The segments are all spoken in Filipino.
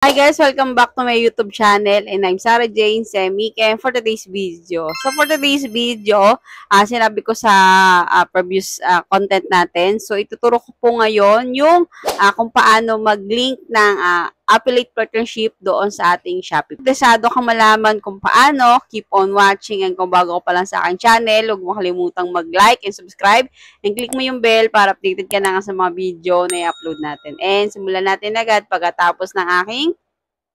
Hi guys! Welcome back to my YouTube channel and I'm Sarah Jane Semik and for today's video. So for today's video, sinabi ko sa previous content natin. So ituturo ko po ngayon yung kung paano mag-link ng affiliate partnership doon sa ating Shopee. Desado ka malaman kung paano, keep on watching and kung bago ka pa lang sa aking channel, huwag mo kalimutang mag-like and subscribe and click mo yung bell para updated ka na sa mga video na i-upload natin. And simulan natin agad pagkatapos ng aking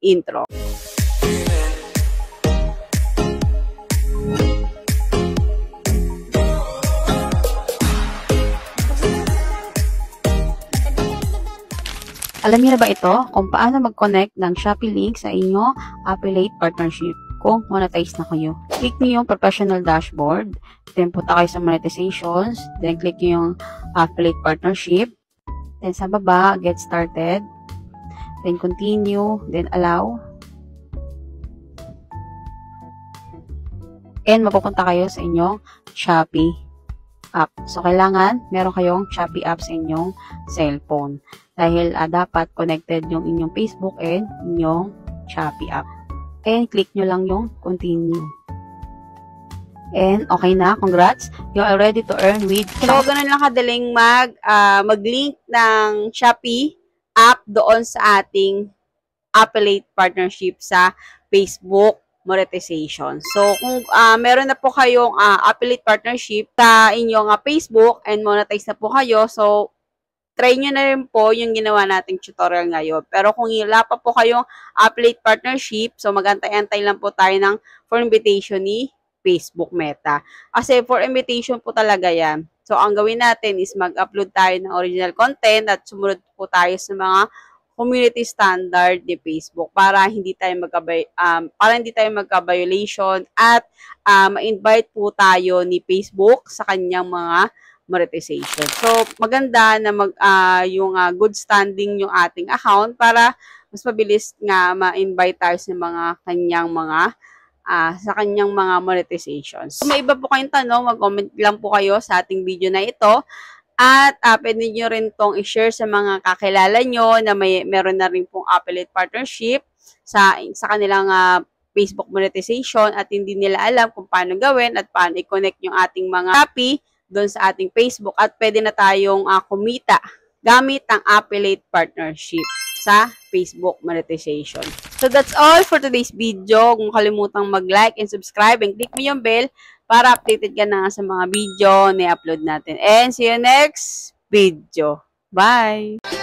intro. Alam niyo na ba ito kung paano mag-connect ng Shopee link sa inyong affiliate partnership kung monetize na kayo? Click niyo yung professional dashboard, then punta kayo sa monetizations, then click niyo yung affiliate partnership, then sa baba, get started, then continue, then allow. And mapupunta kayo sa inyong Shopee app. So, kailangan meron kayong Shopee app sa inyong cellphone. Dahil dapat connected yung inyong Facebook and inyong Shopee app. And click nyo lang yung continue. And okay na, congrats. You are ready to earn with Shopee. So, ganun lang kadaling mag-link ng Shopee app doon sa ating affiliate partnership sa Facebook monetization. So, kung meron na po kayong affiliate partnership sa inyong Facebook and monetize na po kayo, so, try nyo na rin po yung ginawa nating tutorial ngayon. Pero kung wala pa po kayong affiliate partnership, so magantay-antay lang po tayo ng for invitation ni Facebook Meta. Kasi for invitation po talaga yan. So, ang gawin natin is mag-upload tayo ng original content at sumunod po tayo sa mga community standard ni Facebook para hindi tayo magka-violation at ma-invite po tayo ni Facebook sa kanyang mga monetization. So, maganda na yung good standing yung ating account para mas mabilis nga ma-invite tayo sa mga kanyang mga monetizations. Kung may iba po kayong tanong, mag-comment lang po kayo sa ating video na ito. At pwede nyo rin tong i-share sa mga kakilala nyo na meron na rin pong affiliate partnership sa kanilang Facebook monetization at hindi nila alam kung paano gawin at paano i-connect yung ating mga Shopee doon sa ating Facebook at pwede na tayong kumita gamit ang affiliate partnership sa Facebook monetization. So that's all for today's video. Kung kalimutang mag-like and subscribe and click mo yung bell para updated ka na sa mga video na i-upload natin. And see you next video. Bye!